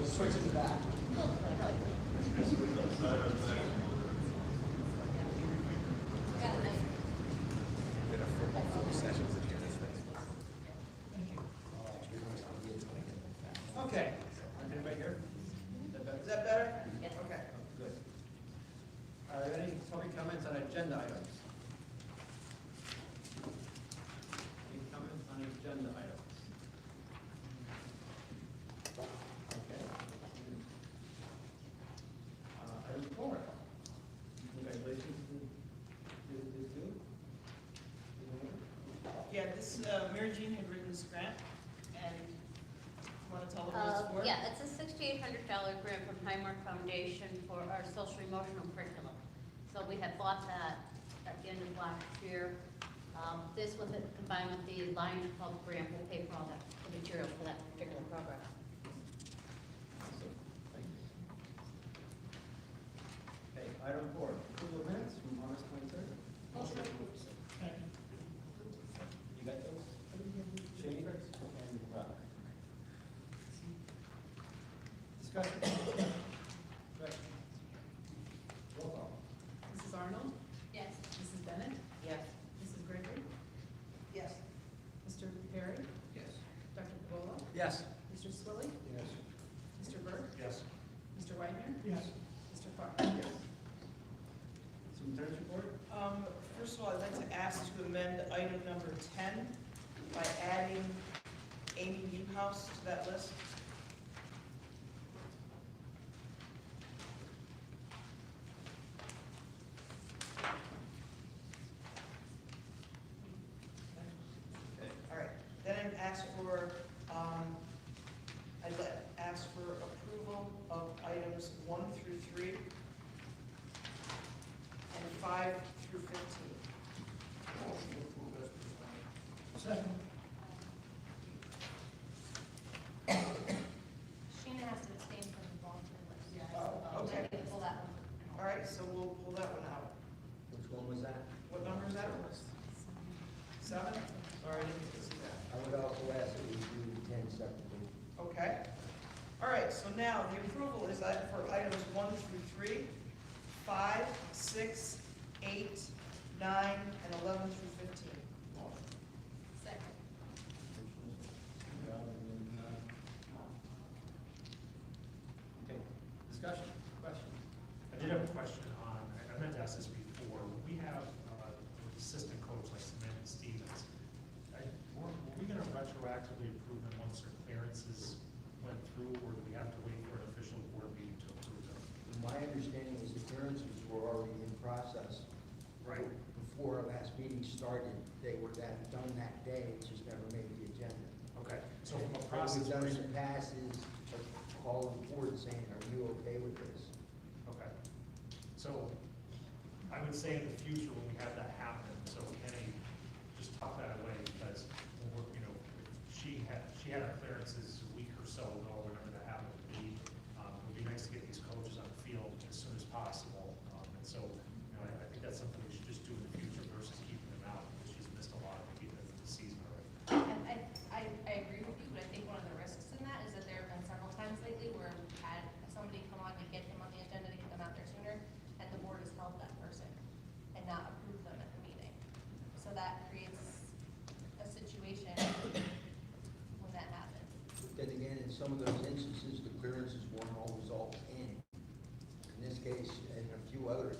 switch it to that. Okay. Anybody here? Is that better? Yes. Okay, good. Are there any public comments on agenda items? Any comments on agenda items? Okay. Item 4. Congratulations to you. Yeah, this, Mary Jean had written this grant, and want to tell them what it's for? Yeah, it's a $6,800 grant from Highmark Foundation for our social emotional curriculum. So we had bought that at the end of last year. This with it combined with the Lions Club grant will pay for all the materials for that particular program. Awesome. Thank you. Okay, item 4, approval of minutes from August 23rd. You got those? Shane and Rob. Discussion. Correct. Roll call. Mrs. Arnold? Yes. Mrs. Bennett? Yes. Mrs. Gregory? Yes. Mr. Perry? Yes. Dr. Capola? Yes. Mr. Swilly? Yes. Mr. Burke? Yes. Mr. Wagner? Yes. Mr. Clark? Yes. Superintendent's report? First of all, I'd like to ask to amend item number 10 by adding Amy Newhouse to that list. Okay. All right, then I'd ask for, ask for approval of items 1 through 3 and 5 through 15. Second. Sheena has to abstain from the volunteer list. Yes. Oh, okay. I can pull that one. All right, so we'll pull that one out. Which one was that? What number is that? 7? Sorry, I didn't get to see that. I would also ask that we do 10 separately. Okay. All right, so now the approval is that for items 1 through 3, 5, 6, 8, 9, and 11 through 15. Second. Okay, discussion, question. I did have a question on, I meant to ask this before, we have assistant coach like Samantha Stevens. Were we gonna retroactively approve them once their clearances went through, or do we have to wait for an official board meeting to approve them? My understanding is the clearances were already in process. Right. Before our last meeting started, they were done that day, it just never made the agenda. Okay, so from a What process. we've done in the past is call the board saying, are you okay with this? Okay, so I would say in the future when we have that happen, so Kenny, just talk that away, because when we're, you know, she had her clearances a week or so ago, whenever that happened to be. It would be nice to get these coaches on the field as soon as possible, and so, you know, I think that's something we should just do in the future versus keeping them out, because she's missed a lot of the season already. And I agree with you, but I think one of the risks in that is that there have been several times lately where we've had somebody come on to get them on the agenda to get them out there sooner, and the board has held that person and not approved them at the meeting. So that creates a situation when that happens. Then again, in some of those instances, the clearances weren't always all in. In this case, and a few other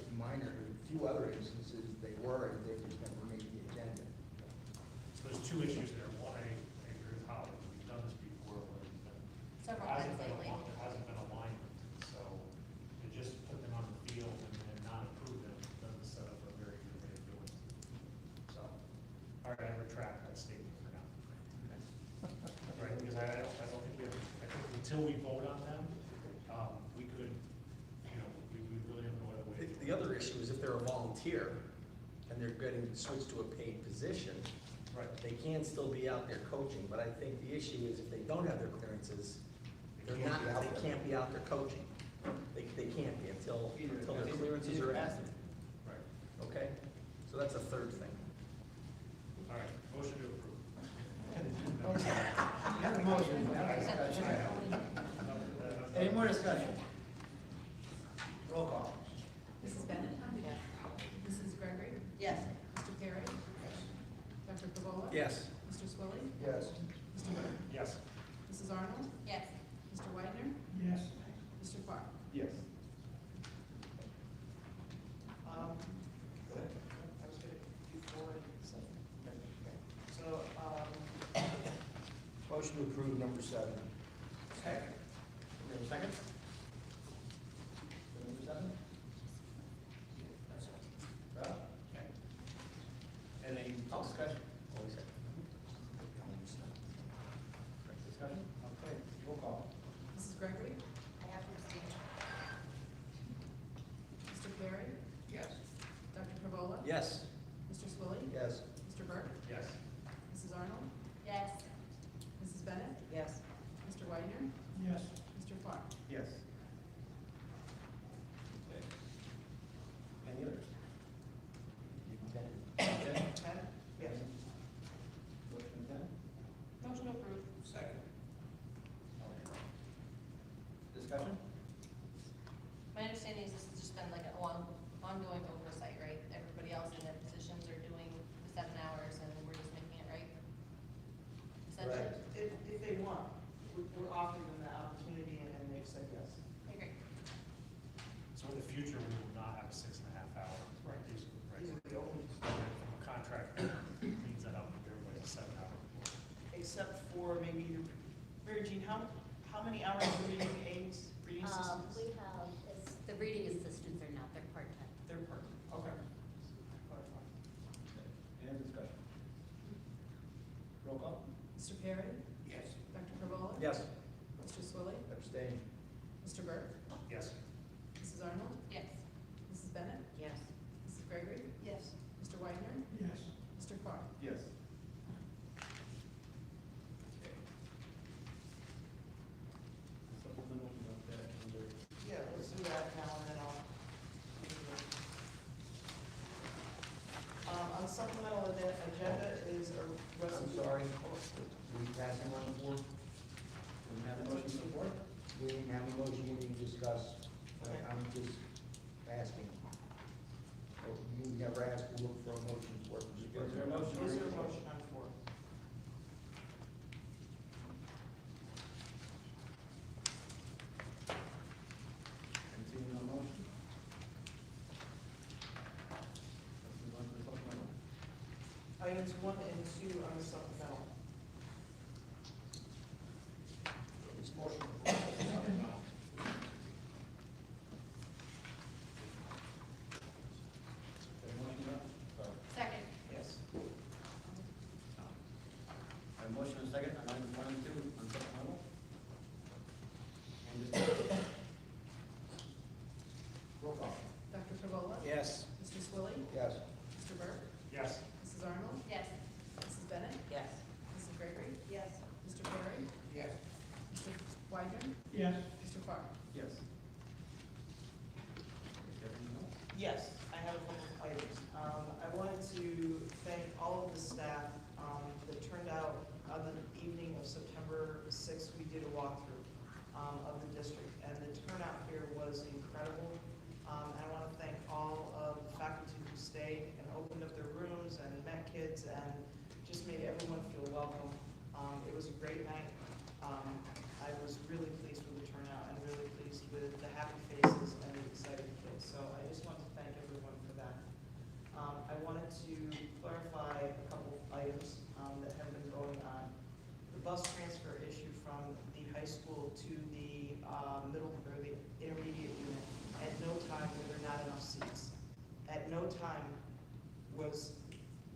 instances, they were, and they just never made the agenda. So there's two issues there. One, I agree with Holly, we've done this before, where Several there hasn't times been, lately. there hasn't been alignment, so to just put them on the field and not approve them doesn't set up a very good way of doing it. So, all right, I retract that statement for now. Right, because I don't think we have, I think until we vote on them, we could, you know, we really have no other way. The other issue is if they're a volunteer and they're getting switched to a paid position, Right. they can still be out there coaching, but I think the issue is if they don't have their clearances, They they can't be out there coaching. They can't be until their clearances are active, Right, okay? So that's a third thing. all right, motion to approve. You have a motion, you have a discussion. Any more discussion? Roll call. Mrs. Bennett? Yes. Mrs. Gregory? Yes. Mr. Perry? Dr. Cavola? Yes. Mr. Swilly? Yes. Mr. Burke? Yes. Mrs. Arnold? Yes. Mr. Wagner? Yes. Mr. Farr? Yes. Good. I was gonna do 4 and 7. So, Motion to approve number 7. Second. We have a second? Number 7? Well, okay. Any discussion? Discussion? Okay, roll call. Mrs. Gregory? I have to abstain. Mr. Perry? Yes. Dr. Cavola? Yes. Mr. Swilly? Yes. Mr. Burke? Yes. Mrs. Arnold? Yes. Mrs. Bennett? yes. Mr. Wagner? Yes. Mr. Farr? Yes. Okay. Any others? 10? 10? Yes. Motion 10? Motion to approve. Second. Discussion? My understanding is this has just been like a ongoing oversight, right? Everybody else in their positions are doing the 7 hours and we're just making it right? Essentially? If they want, we're offering them that opportunity and they've said yes. Okay, great. So in the future, we will not have a 6.5 hour. Right. These These are the only, from a contract, means that up, everybody's a 7 hour. except for maybe, Mary Jean, how many hours are reading aids, reading assistants? We have, the reading assistants are not, they're part-time. They're part, okay. Any discussion? Roll call? Mr. Perry? Yes. Dr. Cavola? Yes. Mr. Swilly? Abstain. Mr. Burke? Yes. Mrs. Arnold? Yes. Mrs. Bennett? Yes. Mrs. Gregory? Yes. Mr. Wagner? Yes. Mr. Farr? Yes. Supplemental, Yeah, let's do that now and then I'll. On supplemental agenda is a I'm resolution. sorry. We passing on the floor? we have a motion support? We didn't have a motion, we didn't discuss. I'm just asking. You never asked to look for a motion for it. Is there a motion? Is there a motion on the floor? Continuing on motion? Let's move on to the supplemental. Items 1 and 2 on the supplemental. It's motion. Okay, motion up? Sorry. Second. Yes. A motion and a second on items 1 and 2 on supplemental? Any discussion? Roll call. Dr. Cavola? Yes. Mr. Swilly? Yes. Mr. Burke? Yes. Mrs. Arnold? Yes. Mrs. Bennett? Yes. Mrs. Gregory? Yes. Mr. Perry? Yes. Mr. Wagner? Yes. Mr. Farr? Yes. Everything else? Yes, I have a couple of items. I wanted to thank all of the staff that turned out on the evening of September 6th. We did a walkthrough of the district, and the turnout here was incredible. And I want to thank all of the faculty who stayed and opened up their rooms and met kids and just made everyone feel welcome. It was a great night. I was really pleased with the turnout and really pleased with the happy faces and the excited kids. So I just want to thank everyone for that. I wanted to clarify a couple items that have been going on. The bus transfer issue from the high school to the middle or the intermediate unit, at no time were there not enough seats. At no time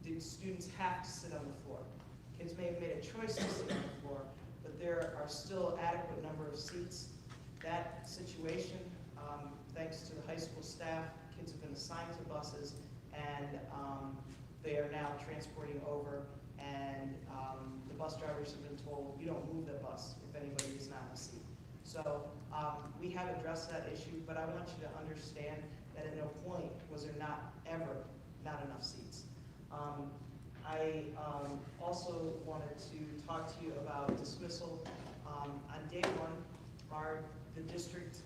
did students have to sit on the floor. Kids may have made a choice to sit on the floor, but there are still adequate number of seats. That situation, thanks to the high school staff, kids have been assigned to buses, and they are now transporting over, and the bus drivers have been told, you don't move the bus if anybody is not in a seat. So we have addressed that issue, but I want you to understand that at no point was there not ever not enough seats. I also wanted to talk to you about dismissal. On day 1, our the district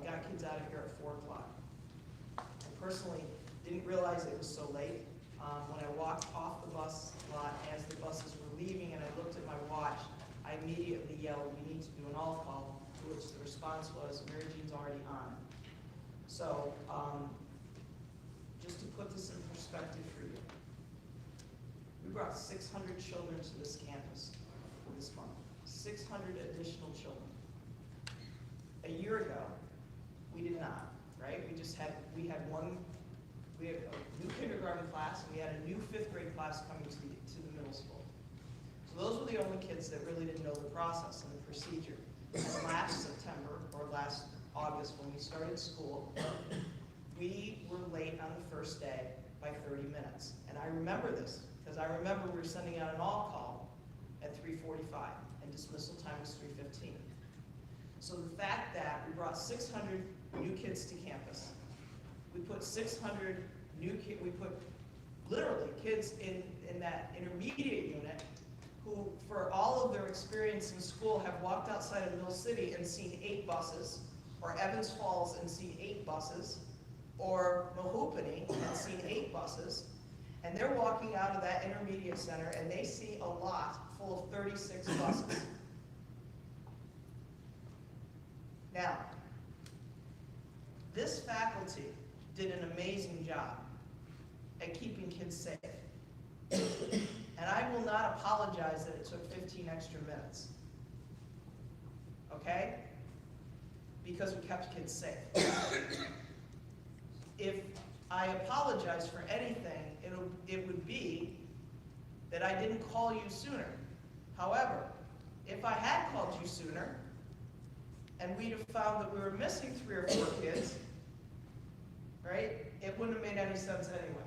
got kids out of here at 4 o'clock. I personally didn't realize it was so late. When I walked off the bus lot as the buses were leaving and I looked at my watch, I immediately yelled, "We need to do an all call," to which the response was, "Mary Jean's already on." So, just to put this in perspective for you, we brought 600 children to this campus this month, 600 additional children. A year ago, we did not, right? We had a new kindergarten class, and we had a new 5th grade class coming to the middle school. So those were the only kids that really didn't know the process and the procedure. And last September, or last August, when we started school, we were late on the first day by 30 minutes. And I remember this, because I remember we were sending out an all call at 3:45, and dismissal time was 3:15. So the fact that we brought 600 new kids to campus, we put 600 we put literally kids in that intermediate unit who, for all of their experience in school, have walked outside of Mill City and seen 8 buses, or Evans Falls and seen 8 buses, or Mahoopany and seen 8 buses, and they're walking out of that intermediate center and they see a lot full of 36 buses. Now, this faculty did an amazing job at keeping kids safe. And I will not apologize that it took 15 extra minutes. Okay? Because we kept kids safe. If I apologize for anything, it would be that I didn't call you sooner. However, if I had called you sooner, and we'd have found that we were missing 3 or 4 kids, right, it wouldn't have made any sense anyway.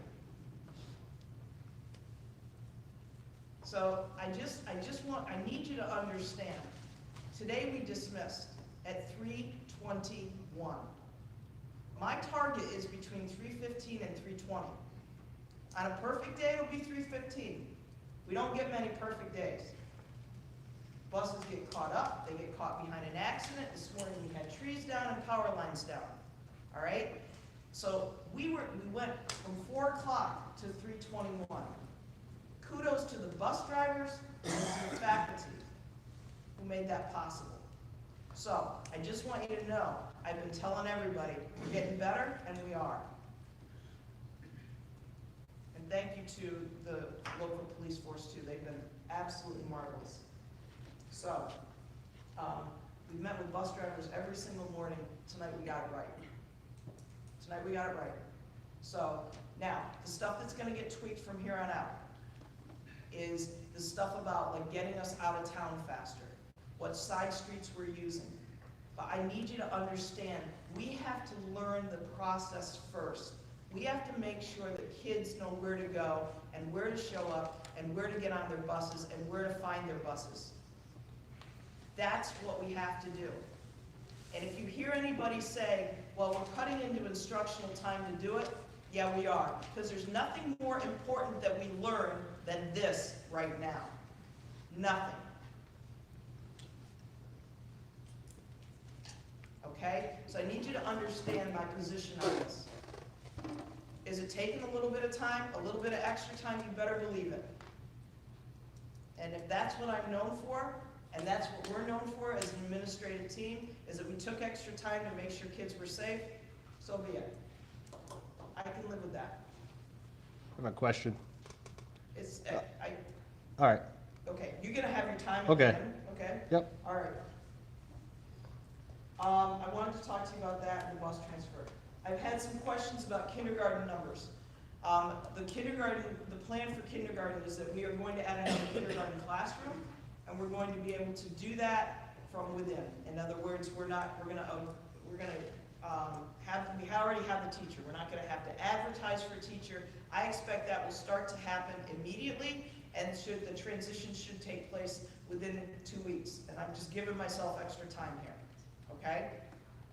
So I need you to understand, today we dismissed at 3:21. My target is between 3:15 and 3:20. On a perfect day, it'll be 3:15. We don't get many perfect days. Buses get caught up, they get caught behind an accident. This morning we had trees down and power lines down, all right? So we went from 4 o'clock to 3:21. Kudos to the bus drivers and to the faculty who made that possible. So I just want you to know, I've been telling everybody, we're getting better, and we are. And thank you to the local police force too. They've been absolutely marvelous. So, we've met with bus drivers every single morning. Tonight we got it right. Tonight we got it right. So, now, the stuff that's gonna get tweaked from here on out is the stuff about like getting us out of town faster, what side streets we're using. But I need you to understand, we have to learn the process first. We have to make sure that kids know where to go and where to show up and where to get on their buses and where to find their buses. That's what we have to do. And if you hear anybody say, well, we're cutting into instructional time to do it, yeah, we are. Because there's nothing more important that we learn than this right now. Nothing. Okay? So I need you to understand my position on this. Is it taking a little bit of time, a little bit of extra time? You better believe it. And if that's what I'm known for, and that's what we're known for as an administrative team, is that we took extra time to make sure kids were safe, so be it. I can live with that. I have a question. It's, All right. okay, you're gonna have your time Okay. again, okay? Yep. All right. I wanted to talk to you about that and the bus transfer. I've had some questions about kindergarten numbers. The plan for kindergarten is that we are going to add another kindergarten classroom, and we're going to be able to do that from within. In other words, we already have the teacher. We're not going to have to advertise for a teacher. I expect that will start to happen immediately, and the transition should take place within 2 weeks. And I'm just giving myself extra time here, okay?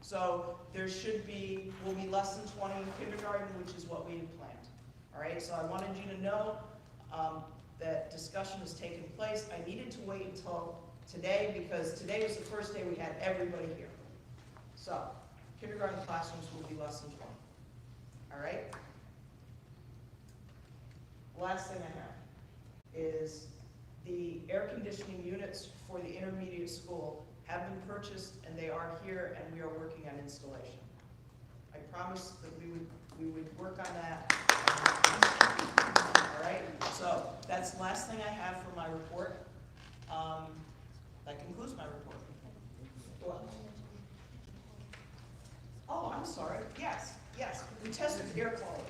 So will be less than 20 in kindergarten, which is what we had planned. All right, so I wanted you to know that discussion has taken place. I needed to wait until today because today was the first day we had everybody here. So, kindergarten classrooms will be less than 20. All right? Last thing I have is the air conditioning units for the intermediate school have been purchased and they are here and we are working on installation. I promised that we would work on that. All right, so that's the last thing I have for my report. That concludes my report. What? Oh, I'm sorry, yes, we tested the air quality.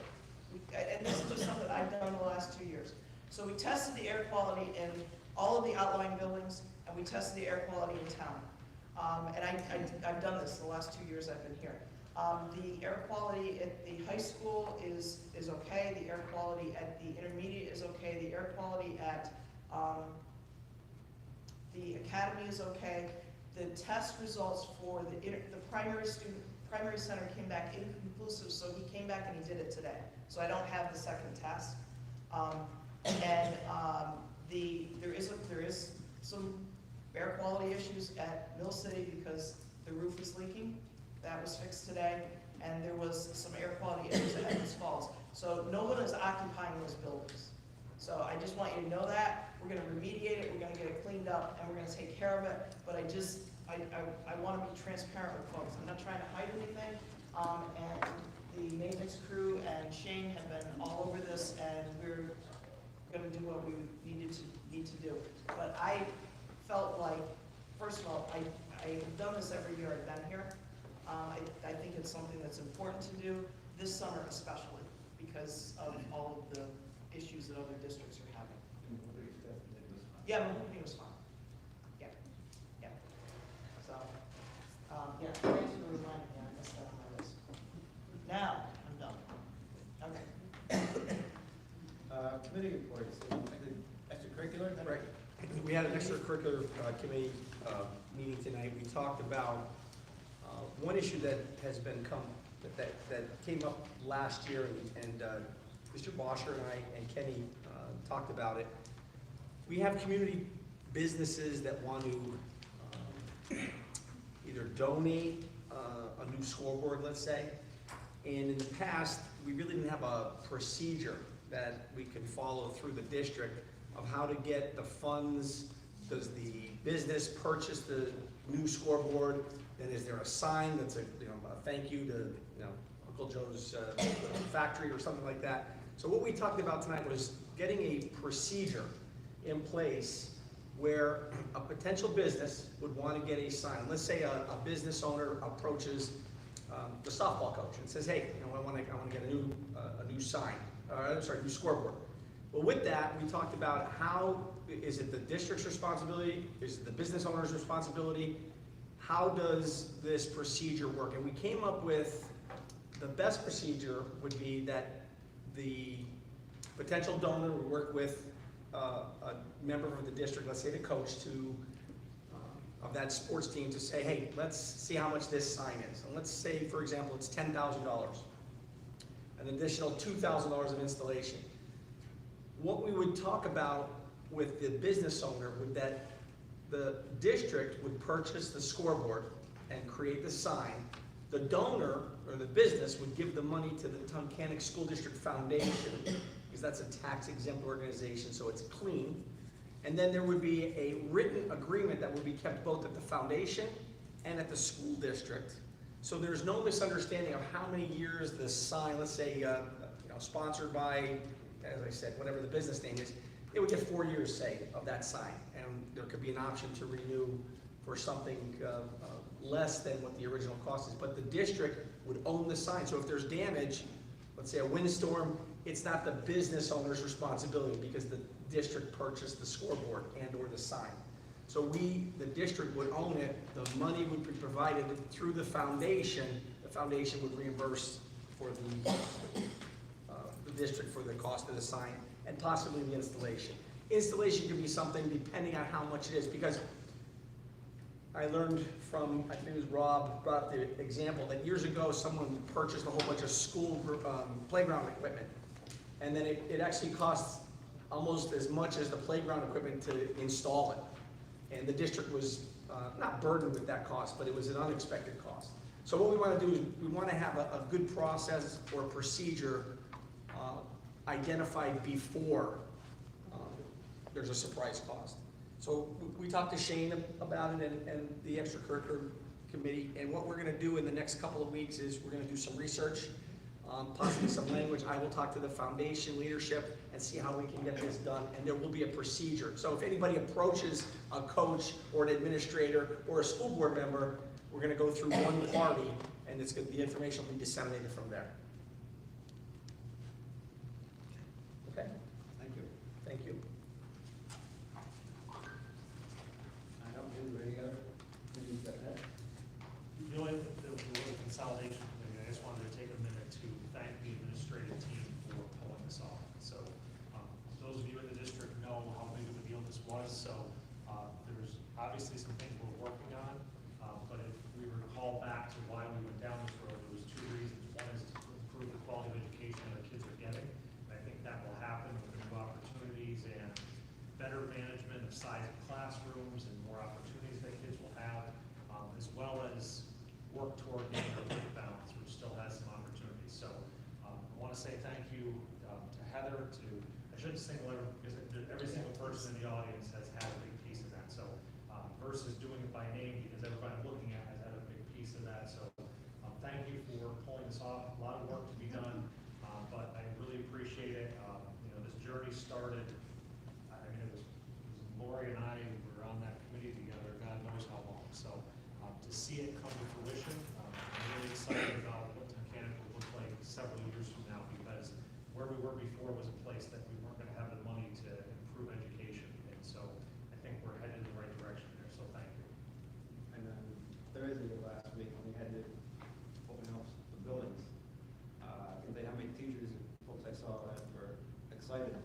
And this is just something that I've done the last 2 years. So we tested the air quality in all of the outlying buildings, and we tested the air quality in town. And I've done this the last 2 years I've been here. The air quality at the high school is okay. The air quality at the intermediate is okay. The air quality at the academy is okay. The test results for the primary center came back inconclusive, so he came back and he did it today. So I don't have the second test. There is some air quality issues at Mill City because the roof is leaking. That was fixed today. And there was some air quality issues at Evans Falls. So no one is occupying those buildings. So I just want you to know that. We're going to remediate it, we're going to get it cleaned up, and we're going to take care of it. But I want to be transparent with folks. I'm not trying to hide anything. And the maintenance crew and Shane have been all over this, and we're going to do what we need to do. But I felt like, first of all, I've done this every year I've been here. I think it's something that's important to do this summer especially because of all of the issues that other districts are having. Yeah, Mahogany was fine. Yeah. So, thanks for reminding me. I missed that on my list. Now, I'm done. Okay. Committee reports, extracurricular? Right. We had an extracurricular committee meeting tonight. We talked about one issue that has been that came up last year, and Mr. Bosher and I and Kenny talked about it. We have community businesses that want to either donate a new scoreboard, let's say, and in the past, we really didn't have a procedure that we could follow through the district of how to get the funds. Does the business purchase the new scoreboard? Then is there a sign that's a thank you to Uncle Joe's factory or something like that? So what we talked about tonight was getting a procedure in place where a potential business would want to get a sign. Let's say a business owner approaches the softball coach and says, "Hey, I want to get a new sign, new scoreboard." Well, with that, we talked about how is it the district's responsibility? Is it the business owner's responsibility? How does this procedure work? And we came up with the best procedure would be that the potential donor would work with a member of the district, let's say the coach, of that sports team to say, hey, let's see how much this sign is. And let's say, for example, it's $10,000, an additional $2,000 of installation. What we would talk about with the business owner would that the district would purchase the scoreboard and create the sign. The donor or the business would give the money to the Tunkhannock School District Foundation because that's a tax-exempt organization, so it's clean. And then there would be a written agreement that would be kept both at the foundation and at the school district. So there's no misunderstanding of how many years the sign, let's say, sponsored by, as I said, whatever the business name is, it would get 4 years, say, of that sign. And there could be an option to renew for something less than what the original cost is. But the district would own the sign. So if there's damage, let's say a windstorm, it's not the business owner's responsibility because the district purchased the scoreboard and or the sign. So the district would own it. The money would be provided through the foundation. The foundation would reimburse for the district for the cost of the sign and possibly the installation. Installation could be something depending on how much it is, because I learned from, I think it was Rob brought up the example that years ago someone purchased a whole bunch of school playground equipment, and then it actually costs almost as much as the playground equipment to install it. And the district was not burdened with that cost, but it was an unexpected cost. So what we want to do is, we want to have a good process or procedure identified before there's a surprise cost. So we talked to Shane about it and the extracurricular committee, and what we're gonna do in the next couple of weeks is we're gonna do some research, possibly some language. I will talk to the foundation leadership and see how we can get this done, and there will be a procedure. So if anybody approaches a coach or an administrator or a school board member, we're gonna go through one party, and the information will be disseminated from there. Okay? Thank you. Thank you. I don't do any other committees that have. The only, the consolidation committee, I just wanted to take a minute to thank the administrative team for pulling this off. So, those of you in the district know how big of a deal this was, so, there's obviously some things we're working on, but if we recall back to why we went down this road, there was two reasons. One is to improve the quality of education that our kids are getting, and I think that will happen with the new opportunities and better management of size of classrooms and more opportunities that kids will have, as well as work toward getting our work balance, which still has some opportunities. So I want to say thank you to Heather, I shouldn't single her, because every single person in the audience has had a big piece of that. So versus doing it by name, because everybody I'm looking at has had a big piece of that. So thank you for pulling this off. A lot of work to be done, but I really appreciate it. This journey started, it was Lori and I were on that committee together, God knows how long. So to see it come to fruition, I'm really excited about what Tunkhannock will look like several years from now, because where we were before was a place that we weren't going to have the money to improve education. And so I think we're headed in the right direction there, so thank you. And then Thursday of last week, we had to open house the buildings. I can tell you how many teachers and folks I saw that were excited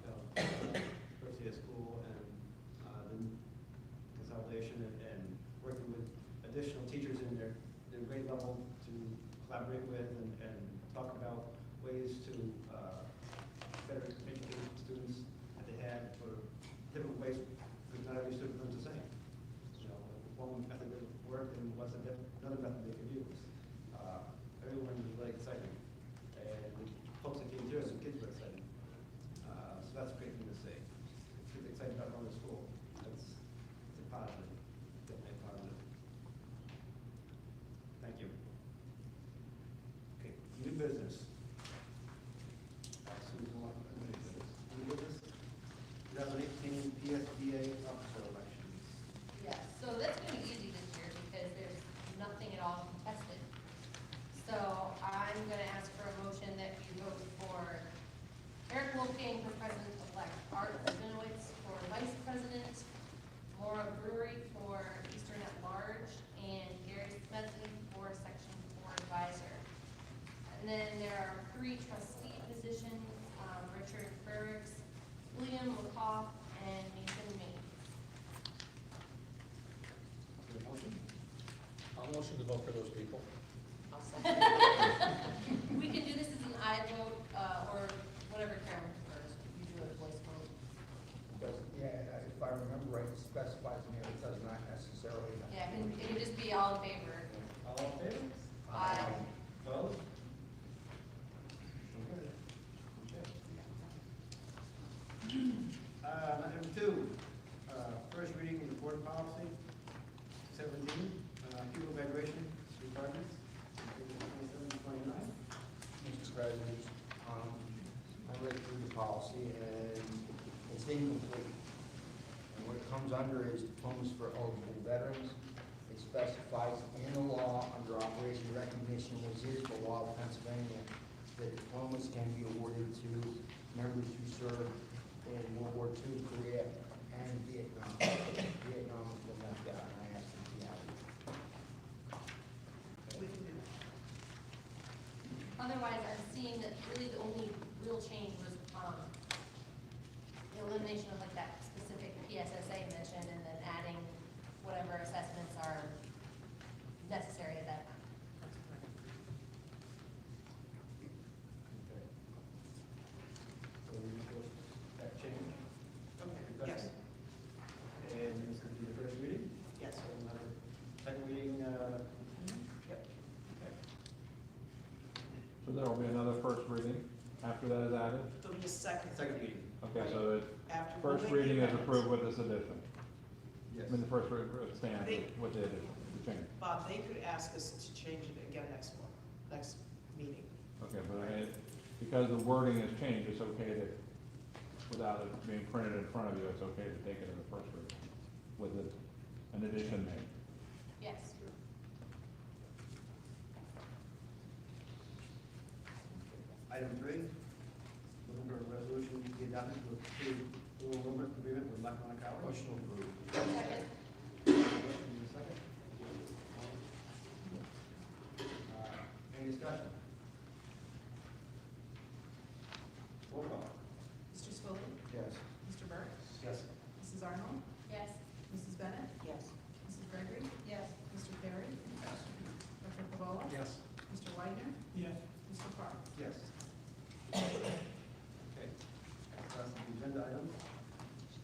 about first day of school and the consolidation and working with additional teachers in their grade level to collaborate with and talk about ways to better educate students that they had for different ways, because not every student learns the same. One method that worked and what's another method they could use. Everyone was really excited, and the folks that came to us, the kids were excited. So that's a great thing to say. Kids are excited about going to school. It's a positive, definitely a positive. Thank you. Okay, new business. New business, 2018 PSBA officer elections. Yes, so that's gonna be easy this year because there's nothing at all contested. So I'm gonna ask for a motion that we vote for Eric Wolfgang for president-elect, Art Zinowitz for vice president, Maura Brewery for Eastern at Large, and Gary Smedley for section 4 advisor. And then there are 3 trustee positions, Richard Frericks, William McCoff, and Nathan Mays. Is there a motion? I'll motion to vote for those people. We can do this as an aye vote, or whatever Karen prefers. You do a voice vote. Yeah, if I remember right, it specifies in here, it does not necessarily. Yeah, it can just be all in favor. All in favor? Aye. Opposed? Item 2, first reading of the board policy, 17, pupil evaluation requirements, 27-29. Mr. President, I read through the policy and it's incomplete. And what it comes under is diplomas for eligible veterans. It specifies in the law under Operation Recognition, which is the law of Pennsylvania, that diplomas can be awarded to members who served in World War II, Korea, and Vietnam. Vietnam has been left out, and I asked them to be out. We can do that. Otherwise, I'm seeing that really the only real change was, the elimination of like that specific PSSA mention and then adding whatever assessments are necessary at that time. Okay. So we will that change. Okay, yes, And this will be the first reading? yes. So another second reading, Yep. there will be another first reading after that is added? There'll be a second. Second meeting. Okay, so the After. first we'll make the reading is amendments. approved with this addition. Yes. I mean, the first reading stands They- with the addition, the change. Bob, they could ask us to change it again next meeting. Okay, but I mean, because the wording has changed, it's okay to, without it being printed in front of you, it's okay to take it in the first reading with an addition made. Yes. Item 3, looking for a resolution to be adopted to approve the enrollment agreement with Lackawanna College. Motion approved. Second. Motion in a second. Any discussion? Roll call. Mr. Spillier. Yes. Mr. Burke. Yes. Mrs. Arnold. Yes. Mrs. Bennett. Yes. Mrs. Gregory. Yes. Mr. Perry. Dr. Cavola. Yes. Mr. Wagner. Yes. Mr. Park. Yes. Okay. That's the agenda items.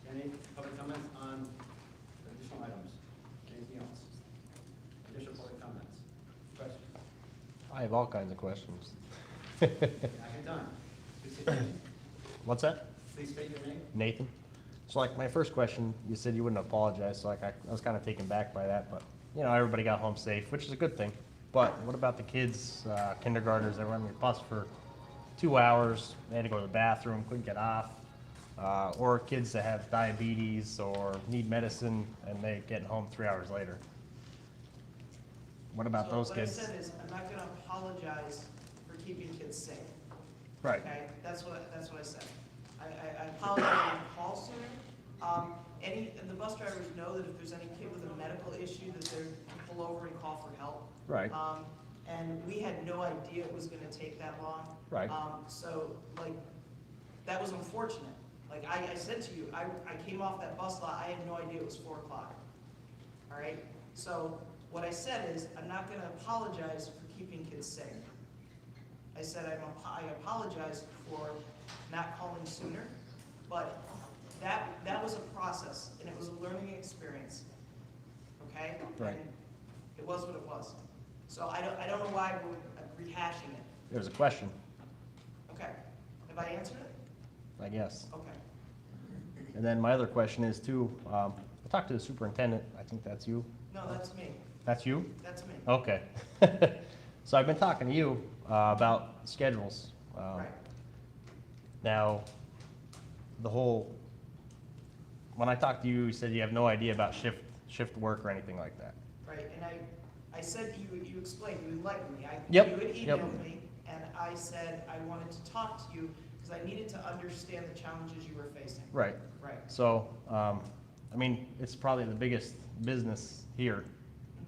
Any public comments on additional items? Anything else? Additional public comments? Questions? I have all kinds of questions. I can done. Please state your name. What's that? Please state your name. Nathan? So like, my first question, you said you wouldn't apologize, so like, I was kind of taken back by that, but, you know, everybody got home safe, which is a good thing. But what about the kids, kindergartners that were on the bus for 2 hours, they had to go to the bathroom, couldn't get off? Or kids that have diabetes or need medicine and they getting home 3 hours later? What about those kids? So what I said is, I'm not gonna apologize for keeping kids safe. Right, Okay, that's what I said. I apologize for the call sooner. The bus drivers know that if there's any kid with a medical issue, that they're to pull over and call for help. right, And we had no idea it was gonna take that long. right. So, like, that was unfortunate. Like, I said to you, I came off that bus lot, I had no idea it was 4 o'clock. All right? So, what I said is, I'm not gonna apologize for keeping kids safe. I said I apologize for not calling sooner, but that was a process, and it was a learning experience, okay? Right. And it was what it was. So I don't know why we're rehashing it. There's a question, Okay, have I answered it? I guess. Okay. And then my other question is too, I talked to the superintendent, I think that's you. No, that's me, That's you? that's me. Okay. So I've been talking to you about schedules. Right. Now, when I talked to you, you said you have no idea about shift work or anything like that. Right, and I said, you explained, you enlightened me. Yep, You had yep. emailed me, and I said I wanted to talk to you, because I needed to understand the challenges you were facing. Right. Right. So, I mean, it's probably the biggest business here.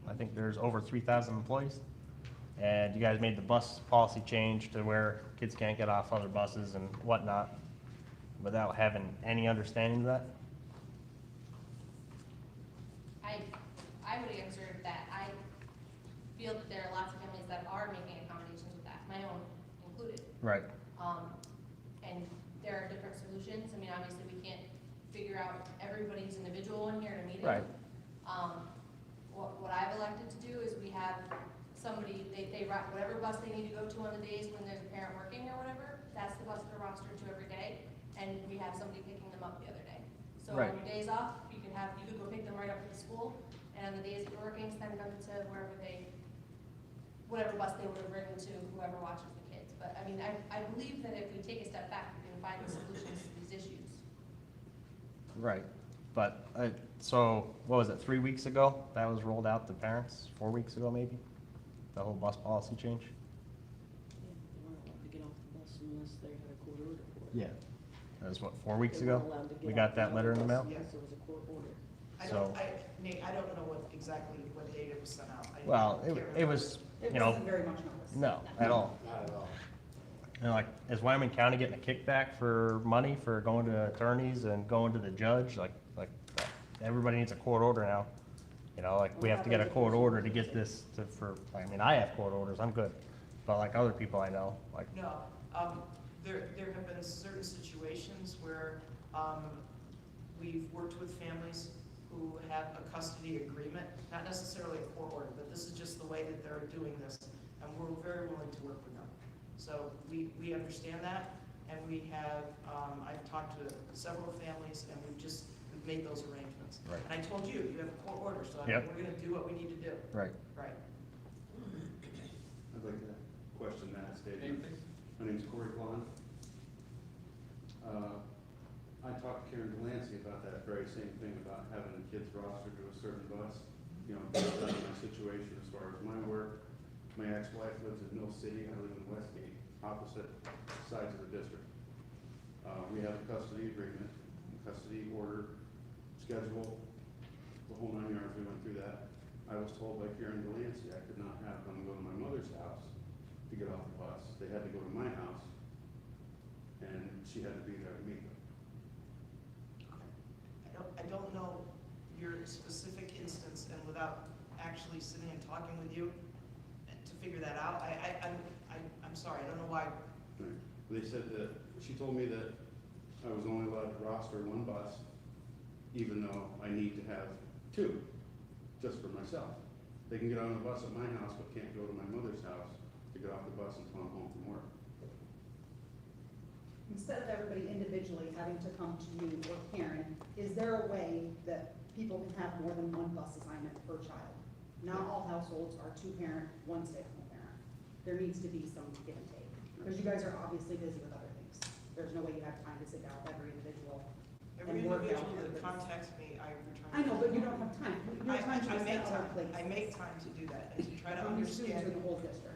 I think there's over 3,000 employees. And you guys made the bus policy change to where kids can't get off other buses and whatnot without having any understanding of that? I would answer that I feel that there are lots of families that are making accommodations with that, my own included. Right. And there are different solutions. I mean, obviously, we can't figure out everybody's individual one here in a meeting. Right. What I've elected to do is we have somebody, they run whatever bus they need to go to on the days when there's a parent working or whatever, that's the bus they're rostered to every day, and we have somebody picking them up the other day. So Right. on your days off, you could go pick them right up at the school, and on the days that you're working, send them to whatever bus they would have ridden to whoever watches the kids. But, I mean, I believe that if we take a step back, we can find the solutions to these issues. Right. But, so, what was it, 3 weeks ago? That was rolled out to parents, 4 weeks ago maybe? The whole bus policy change? Yeah, they weren't allowed to get off the bus unless they had a court order for it. Yeah. That was what, 4 weeks They ago? weren't allowed to get We off got that the letter in the bus mail? Unless there was a court order. Nate, I don't know exactly what date it was sent out. Well, I can't it remember. was, It you know, wasn't very much notice. no, at all. Not at all. And like, is Wyoming County getting a kickback for money for going to attorneys and going to the judge? Like, everybody needs a court order now. You know, like, we have to get a court order to get this I mean, I have court orders, I'm good. But like other people I know, like, No, there have been certain situations where, we've worked with families who have a custody agreement, not necessarily a court order, but this is just the way that they're doing this, and we're very willing to work with them. So we understand that, and we have, I've talked to several families, and we've made those arrangements. Right. And I told you, you have a court order, so Yep. we're gonna do what we need to do. Right. Right. I'd like to question that statement. My name's Corey Klon. I talked to Karen Delancey about that very same thing, about having the kids rostered to a certain bus. You know, based on my situation as far as my work. My ex-wife lives in Mill City, I live in Westgate, opposite sides of the district. We have a custody agreement, custody order, schedule, the whole 9 yards, we went through that. I was told by Karen Delancey I could not have them go to my mother's house to get off the bus. They had to go to my house, and she had to be there to meet them. I don't know your specific instance, and without actually sitting and talking with you to figure that out, I'm sorry, I don't know why. Right. They said that, she told me that I was only allowed to roster one bus, even though I need to have two, just for myself. They can get on the bus at my house, but can't go to my mother's house to get off the bus until I'm home from work. Instead of everybody individually having to come to you or Karen, is there a way that people can have more than one bus assignment per child? Not all households are two-parent, one stay-at-home parent. There needs to be some give and take, because you guys are obviously busy with other things. There's no way you have time to sit down with every individual. Every and work out individual that everybody's- contacts me, I return. I know, but you don't have time. You have time to I just make get other time, places. I make time to do that, and to try to How many students are in understand. the whole district?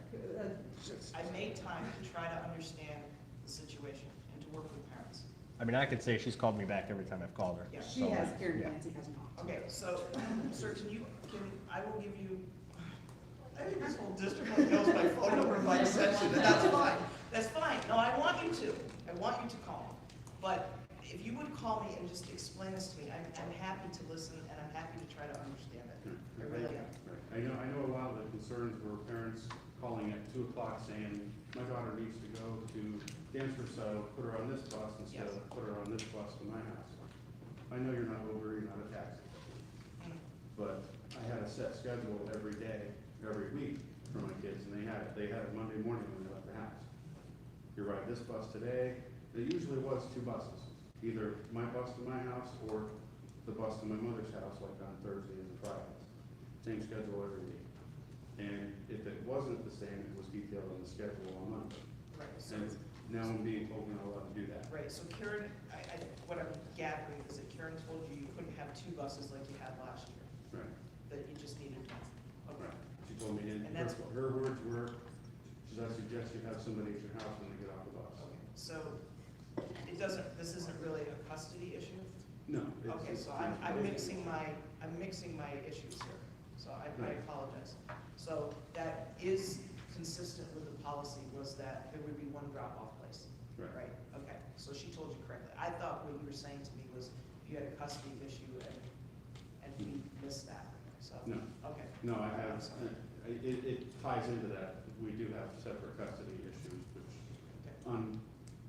I make time to try to understand the situation and to work with parents. I mean, I could say she's called me back every time I've called her. Yeah. She So, has, Karen yeah. Clancy has not. Okay, so, sir, I will give you, I think this whole district knows my phone number if I sent you, but that's fine. That's fine. No, I want you to. I want you to call me. But if you would call me and just explain this to me, I'm happy to listen, and I'm happy to try to understand it. I really am. Right. I know a lot of the concerns were parents calling at 2 o'clock saying, my daughter needs to go to dance recital, put her on this bus instead of put her on this bus to my house. I know you're not Uber, you're not a taxi, but I had a set schedule every day, every week for my kids, and they had it Monday morning when they left the house. You ride this bus today. There usually was 2 buses, either my bus to my house or the bus to my mother's house, like on Thursdays and Fridays. Same schedule every week. And if it wasn't the same, it was detailed on the schedule on Monday. Right, so, And now I'm being told we're not allowed to do that. right, so Karen, what I'm gathering is that Karen told you you couldn't have 2 buses like you had last year, Right, that you just needed one. Okay. right. She told me, And that's what- her words were, I suggest you have somebody at your house when they get off the bus. Okay, so this isn't really a custody issue? No. Okay, so I'm mixing my issues here, so I Right. apologize. So that is consistent with the policy, was that there would be one drop-off place? Right. Okay, so she told you correctly. I thought what you were saying to me was you had a custody issue and we missed that, so. No. Okay. No, I have, I'm sorry. it ties into that. We do have separate custody issues, which Okay. on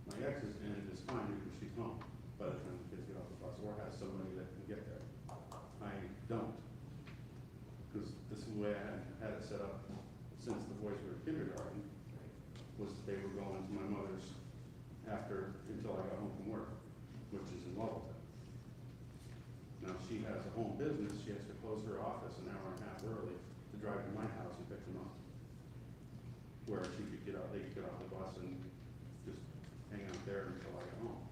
my ex's end is fine because she's home by the time the kids get off the bus or has somebody that can get there. I don't, because this is the way I had it set up since the boys were in kindergarten, was that they were going to my mother's until I got home from work, which is in Littleton. Now, she has a home business, she has to close her office an hour and a half early to drive to my house and pick them up. Where she could get out, they could get off the bus and just hang out there until I got home.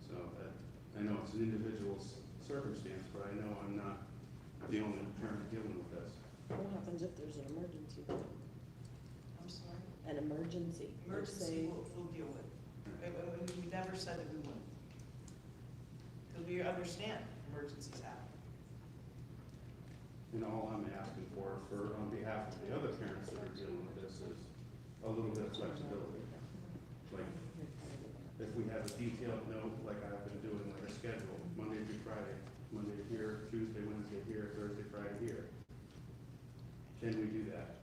So I know it's an individual circumstance, but I know I'm not the only parent dealing with this. What happens if there's an emergency? I'm sorry. An emergency? Let's Emergency say- we'll deal with. We never said that we wouldn't. Because we understand emergencies happen. And all I'm asking for on behalf of the other parents that are dealing with this is a little bit of flexibility. Like, if we have a detailed note, like I've been doing, like a schedule, Monday through Friday, Monday here, Tuesday, Wednesday here, Thursday, Friday here. Can we do that?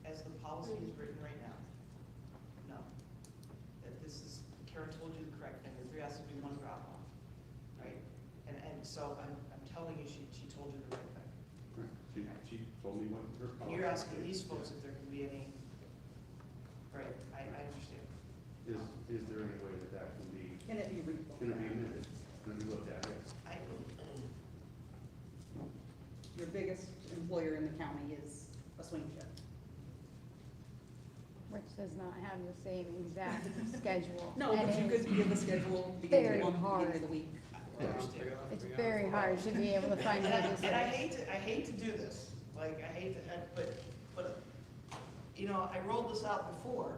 As the policy is written right now, no. That this is, Karen told you the correct thing, that there has to be one drop-off, right? And so I'm telling you, she told you the right thing. Right. She told me what her And policy you're asking is. these folks if there can be any, right, I understand. Is there any way that that can be, Can it be revoked? can it be amended, can it be looked at, yes? Your biggest employer in the county is a swing shift. Which does not have the same exact schedule. No, and but you it's could give a schedule beginning very of the month, hard. beginning of the week. I understand. It's very hard to be able to find And I legislation. hate to do this, like, I hate to, but, you know, I rolled this out before.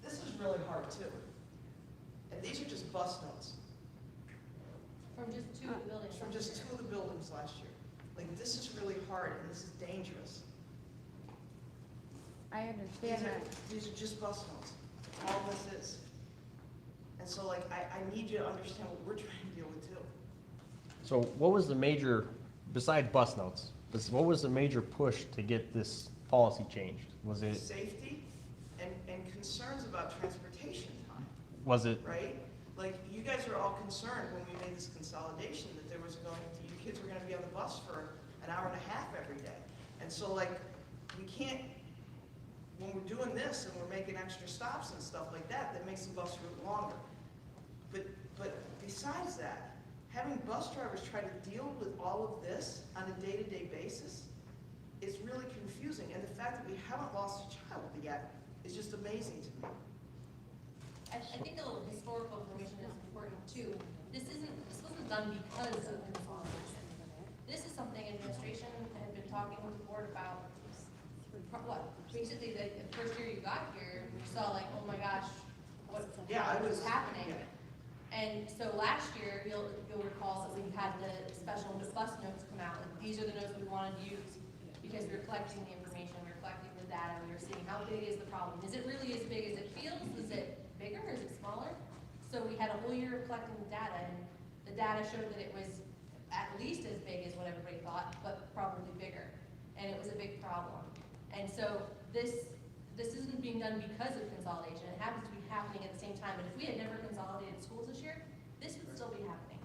This is really hard too. And these are just bus notes, From just two of the buildings. from just two of the buildings last year. Like, this is really hard and this is dangerous. I understand that. These are just bus notes, all this is. And so like, I need you to understand what we're trying to deal with too. So what was the major, besides bus notes, what was the major push to get this policy changed? Was it, Safety and concerns about transportation time, was it, right? Like, you guys are all concerned when we made this consolidation that there was going to, you kids were gonna be on the bus for an hour and a half every day. And so like, we can't, when we're doing this and we're making extra stops and stuff like that, that makes the bus route longer. But besides that, having bus drivers try to deal with all of this on a day-to-day basis is really confusing. And the fact that we haven't lost a child yet is just amazing to me. I think a little historical information is important too. This wasn't done because of consolidation. This is something administration had been talking with the board about, basically the first year you got here, you saw like, oh my gosh, what was happening? Yeah. And so last year, you'll recall that we had the special bus notes come out, like these are the notes we wanted to use because we were collecting the information, we were collecting the data, we were seeing how big is the problem. Is it really as big as it feels? Is it bigger? Is it smaller? So we had a whole year of collecting the data, and the data showed that it was at least as big as what everybody thought, but probably bigger. And it was a big problem. And so this isn't being done because of consolidation. It happens to be happening at the same time. But if we had never consolidated schools this year, this would still be happening.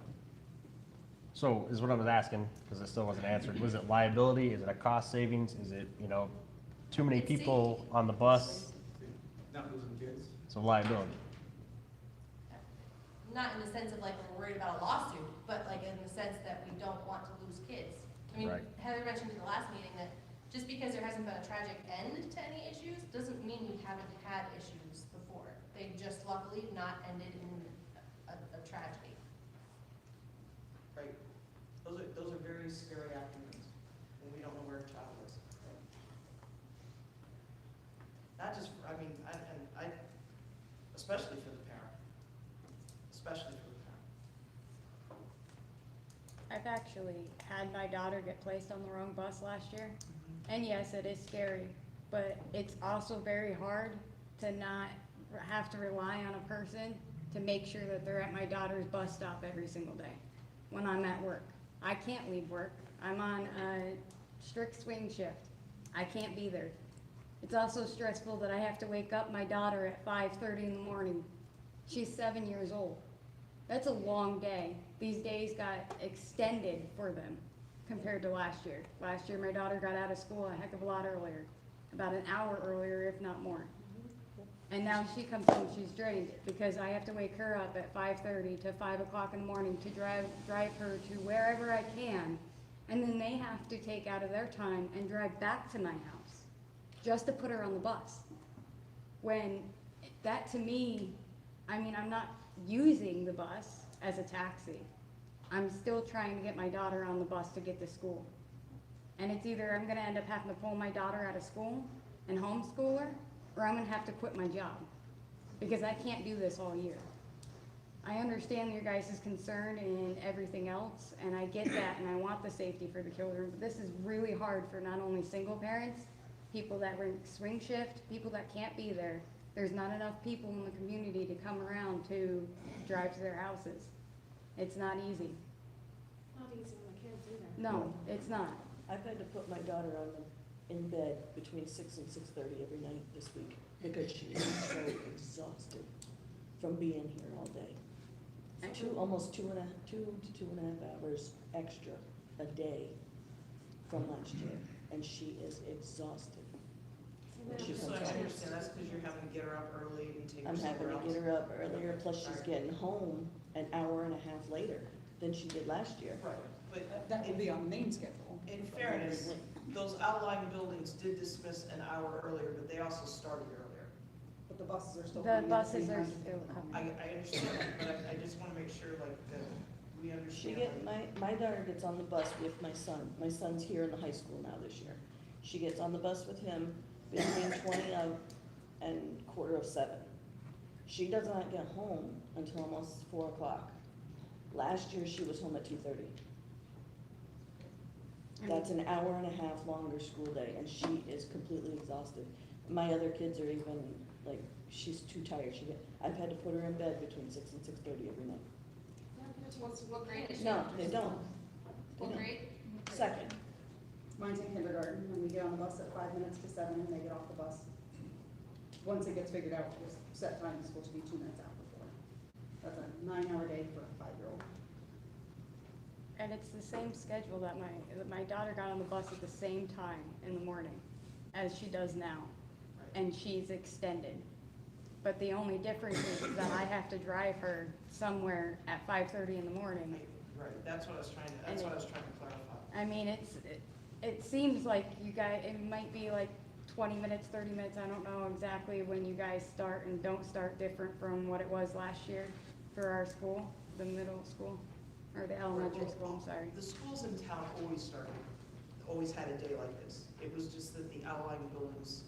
so is what I was asking, because it still wasn't answered. Was it liability? Is it a cost savings? Is it, too many It's people safety. on the bus? Not losing kids. So liability. Not in the sense of like we're worried about a lawsuit, but like in the sense that we don't want to lose kids. I mean, Right. Heather mentioned in the last meeting that just because there hasn't been a tragic end to any issues, doesn't mean we haven't had issues before. They just luckily not ended in a tragedy. Right. Those are very scary afternoons when we don't know where a child is. Not just, especially for the parent. Especially for the parent. I've actually had my daughter get placed on the wrong bus last year. And yes, it is scary, but it's also very hard to not have to rely on a person to make sure that they're at my daughter's bus stop every single day when I'm at work. I can't leave work. I'm on a strict swing shift. I can't be there. It's also stressful that I have to wake up my daughter at 5:30 in the morning. She's 7 years old. That's a long day. These days got extended for them compared to last year. Last year, my daughter got out of school a heck of a lot earlier, about an hour earlier, if not more. And now she comes home, she's drained, because I have to wake her up at 5:30 to 5 o'clock in the morning to drive her to wherever I can. And then they have to take out of their time and drive back to my house, just to put her on the bus. When that to me, I'm not using the bus as a taxi. I'm still trying to get my daughter on the bus to get to school. And it's either I'm gonna end up having to pull my daughter out of school and homeschool her, or I'm gonna have to quit my job, because I can't do this all year. I understand your guys' concern and everything else, and I get that, and I want the safety for the children, but this is really hard for not only single parents, people that work swing shift, people that can't be there. There's not enough people in the community to come around to drive to their houses. It's not easy. Not easy on the kids either. No, it's not. I've had to put my daughter in bed between 6 and 6:30 every night this week because she is so exhausted from being here all day. Actually, almost 2 to 2.5 hours extra a day from last year, and she is exhausted. when she So comes I home. understand, that's because you're having to get her up early and take her I'm having somewhere to else. get her up earlier, plus she's getting home an hour and a half later than she did last year. Right, but That will be on main schedule. in fairness, those outlying buildings did dismiss an hour earlier, but they also started earlier. But the buses are still The coming in at the buses same are time to still pick them up. coming. I understand that, but I just wanna make sure like that we She understand. get, like- my daughter gets on the bus with my son. My son's here in the high school now this year. She gets on the bus with him between 20 of and 6:45. She does not get home until almost 4 o'clock. Last year, she was home at 2:30. That's an hour and a half longer school day, and she is completely exhausted. My other kids are even, like, she's too tired. I've had to put her in bed between 6 and 6:30 every night. What grade is she? No, they don't. They What don't. grade? Second. Mine's in kindergarten, and we get on the bus at 5 minutes to 7, and they get off the bus. Once it gets figured out, the set time is supposed to be 2 minutes after 4. That's a 9-hour day for a 5-year-old. And it's the same schedule that my daughter got on the bus at the same time in the morning as she does now. And she's extended. But the only difference is that I have to drive her somewhere at 5:30 in the morning. Right, that's what I was trying to clarify. I mean, it seems like you guys, it might be like 20 minutes, 30 minutes, I don't know exactly when you guys start and don't start different from what it was last year for our school, the middle school, or the elementary school, I'm sorry. The schools in town always had a day like this. It was just that the outlying buildings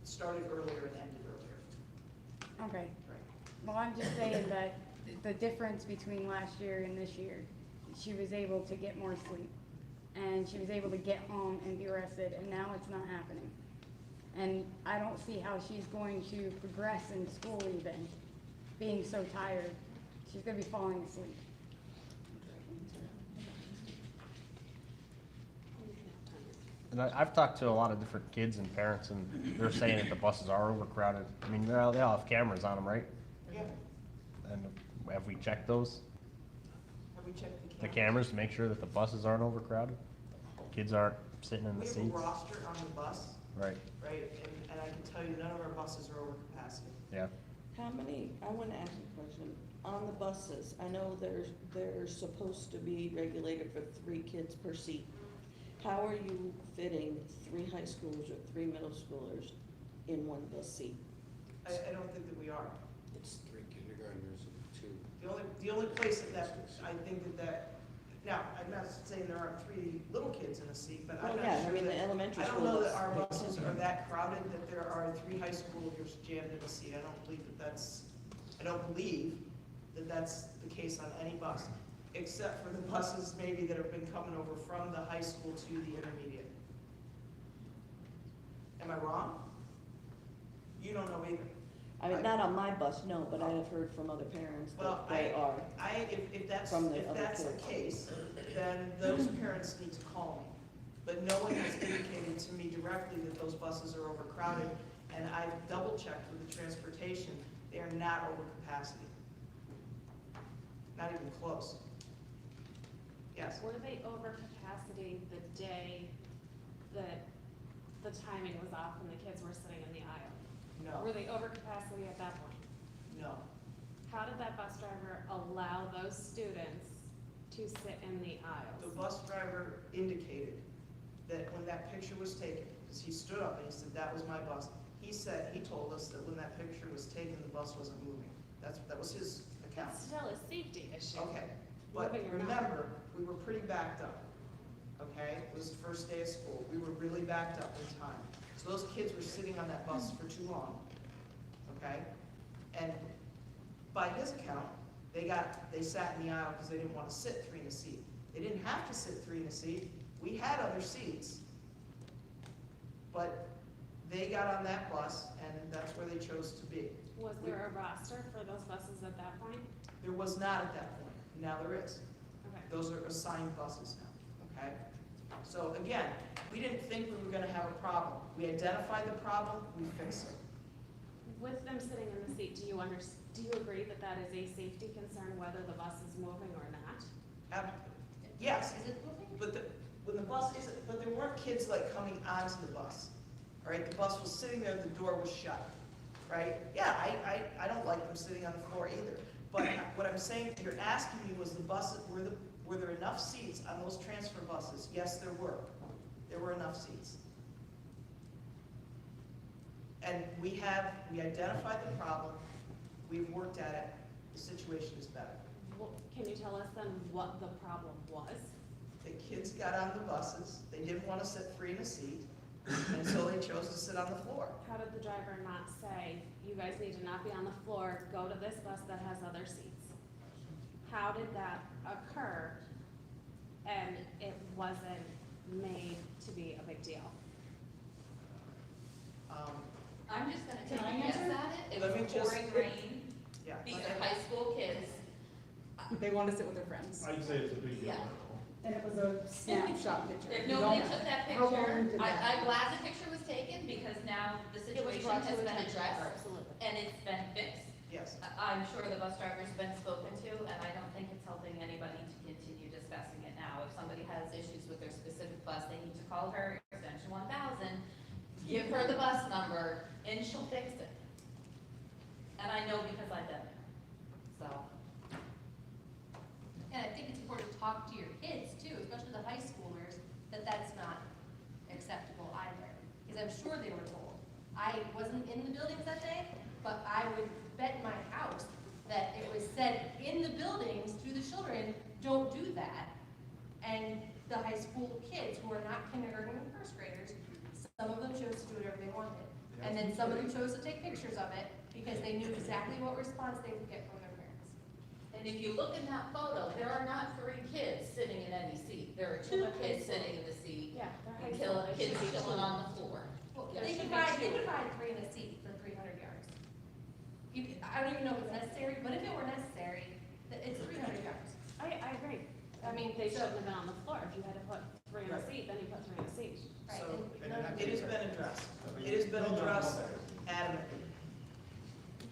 started earlier and ended earlier. Okay, Right. well, I'm just saying that the difference between last year and this year, she was able to get more sleep, and she was able to get home and be rested, and now it's not happening. And I don't see how she's going to progress in school even, being so tired. She's gonna be falling asleep. And I've talked to a lot of different kids and parents, and they're saying that the buses are overcrowded. I mean, they all have cameras on them, right? Yeah, And have we checked those, have we checked the cameras, to make sure that the buses aren't overcrowded? Kids aren't sitting in the We have a seats? roster on the bus, Right, right, and I can tell you none of our buses are over capacity. yeah. How many, I want to ask you a question, on the buses, I know they're supposed to be regulated for 3 kids per seat. How are you fitting 3 high schoolers or 3 middle schoolers in one bus seat? I don't think that we are. It's 3 kindergartners and 2. The only place that I think that, now, I'm not saying there aren't 3 little kids in a seat, but I'm Well, not yeah, sure I mean, the that, elementary I school. don't know that bus- our buses are that crowded that there are 3 high schoolers jammed in a seat. I don't believe that that's the case on any bus, except for the buses maybe that have been coming over from the high school to the intermediate. Am I wrong? You don't know either. I mean, not on my bus, no, but I have heard from other parents Well, that they are. If that's From the the other kids. case, then those parents need to call me. But no one has indicated to me directly that those buses are overcrowded, and I've double-checked with the transportation, they are not over capacity. Not even close. Yes, Were they over capacity the day that the timing was off and the kids were sitting in the aisle? no, Were they over capacity at that point? no. How did that bus driver allow those students to sit in the The aisles? bus driver indicated that when that picture was taken, because he stood up and he said, that was my bus. He told us that when that picture was taken, the bus wasn't moving. That was his account. That's still a safety issue. Okay, but Moving or not. remember, we were pretty backed up, okay? It was the first day of school. We were really backed up in time. So those kids were sitting on that bus for too long, okay? And by his account, they sat in the aisle because they didn't want to sit 3 in a seat. They didn't have to sit 3 in a seat. We had other seats, but they got on that bus and that's where they chose to be. Was there a roster for those buses at that point? There was not at that point. Now there is. Okay. Those are assigned buses now, okay? So again, we didn't think we were gonna have a problem. We identified the problem, we fixed it. With them sitting in the seat, do you Do you agree that that is a safety concern, whether the bus is moving or not? Yes, Is it moving? when the bus isn't, but there weren't kids like coming onto the bus, all right? The bus was sitting there, the door was shut, right? Yeah, I don't like them sitting on the floor either. But what I'm saying, you're asking me was the buses, were there enough seats on those transfer buses? Yes, there were. There were enough seats. And we identified the problem, we've worked at it, the situation is better. Well, can you tell us then what the problem was? The kids got on the buses, they didn't want to sit free in a seat, and so they chose to sit on the floor. How did the driver not say, you guys need to not be on the floor, go to this bus that has other seats? How did that occur and it wasn't made to be a big deal? I'm just gonna Can take I a guess answer? at it. It Let me was just- pouring rain. Yeah. These are high school kids. They want to sit with their friends. I'd say it's a big deal. Yeah. And it was a snapshot picture. If You nobody don't- took that How long picture, did that- I'm glad the picture was taken because now the It was situation brought to has been attention, addressed absolutely. and it's been fixed. Yes. I'm sure the bus driver's been spoken to and I don't think it's helping anybody to continue discussing it now. If somebody has issues with their specific bus, they need to call her, extension 1000, give her the bus number and she'll fix it. And I know because I've done it, so. And I think it's important to talk to your kids too, especially the high schoolers, that that's not acceptable either. Because I'm sure they were told. I wasn't in the buildings that day, but I would bet my house that it was said in the buildings to the children, don't do that. And the high school kids who are not kindergarten and first graders, some of them chose to do whatever they wanted. And then some of them chose to take pictures of it because they knew exactly what response they would get from their parents. And if you look in that photo, there are not 3 kids sitting in any seat. There are 2 kids sitting in the seat Yeah, they're high and school. kids chilling on the floor. Well, There they should could be ride two. 3 in a seat for 300 yards. I don't even know if it's necessary, but if it were necessary, it's 300 yards. I agree. I mean, they shouldn't have been on the floor. If you had to put 3 in a Right. seat, then you put 3 in a seat. Right, So, and it has been addressed. It has been addressed adamantly.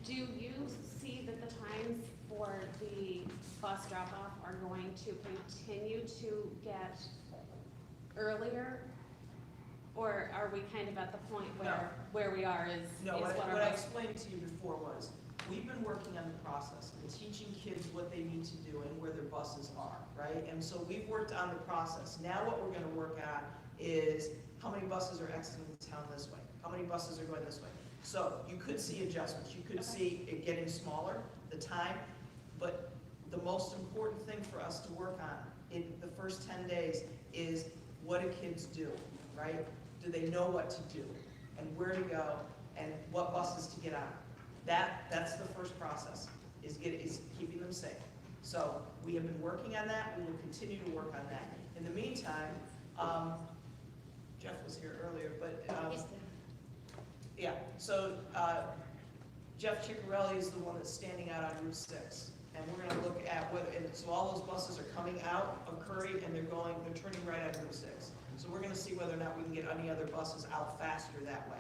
Do you see that the times for the bus drop-off are going to continue to get earlier? Or are we kind of at the point where we are is No, what what our I bus? explained to you before was, we've been working on the process and teaching kids what they need to do and where their buses are, right? And so we've worked on the process. Now what we're gonna work on is how many buses are exiting the town this way? How many buses are going this way? So you could see adjustments, you could see it getting smaller, the time, but the most important thing for us to work on in the first 10 days is what do kids do, right? Do they know what to do and where to go and what buses to get on? That's the first process, is keeping them safe. So we have been working on that, we will continue to work on that. In the meantime, Jeff was here earlier, but, yeah, so Jeff Ciccarelli is the one that's standing out on Route 6. And we're gonna look at whether, and so all those buses are coming out of Curry and they're turning right on Route 6. So we're gonna see whether or not we can get any other buses out faster that way.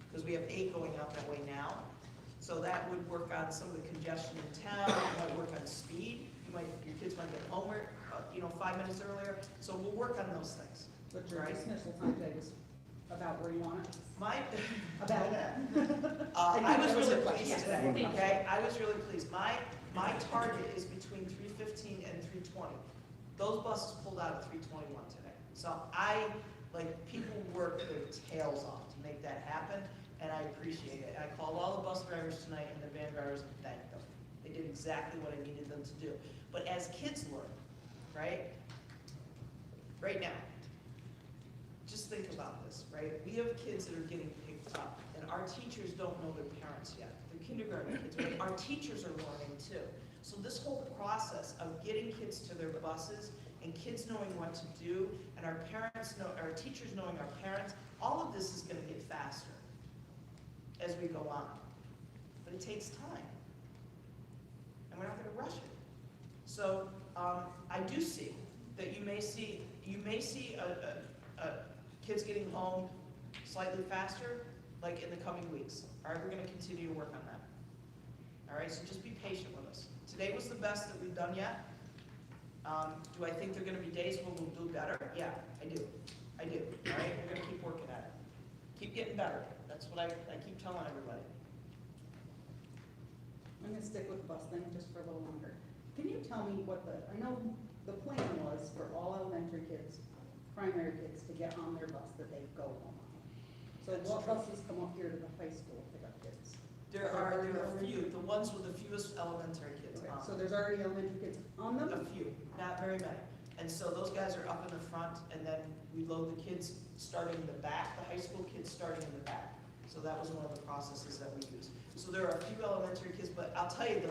Because we have 8 going out that way now. So that would work on some of the congestion in town, it might work on speed. Your kids might get home, 5 minutes earlier. So we'll work on those things. But your Right. dismissal timetable is about where you want it. My, About that. I was That was really your pleased question. today, okay? I was really pleased. My target is between 3:15 and 3:20. Those buses pulled out at 3:21 today. So people work their tails off to make that happen, and I appreciate it. I called all the bus drivers tonight and the van drivers and thanked them. They did exactly what I needed them to do. But as kids learn, right? Right now, just think about this, right? We have kids that are getting picked up, and our teachers don't know their parents yet. They're kindergarten kids, but our teachers are learning too. So this whole process of getting kids to their buses and kids knowing what to do, and our teachers knowing our parents, all of this is gonna get faster as we go on. But it takes time. And we're not gonna rush it. So, I do see that you may see kids getting home slightly faster, like in the coming weeks. All right, we're gonna continue to work on that. All right, so just be patient with us. Today was the best that we've done yet. Do I think there are gonna be days when we'll do better? Yeah, I do. I do, all right? We're gonna keep working at it. Keep getting better. That's what I keep telling everybody. I'm gonna stick with the bus thing just for a little longer. Can you tell me what I know the plan was for all elementary kids, primary kids, to get on their bus that they go home on. So That's what true. buses come up here to the high school to pick up kids? There are a few, the ones with the fewest elementary kids Okay, on. so there's already elementary kids on them? A few, not very many. And so those guys are up in the front, and then we load the kids starting in the back, the high school kids starting in the back. So that was one of the processes that we used. So there are a few elementary kids, but I'll tell you,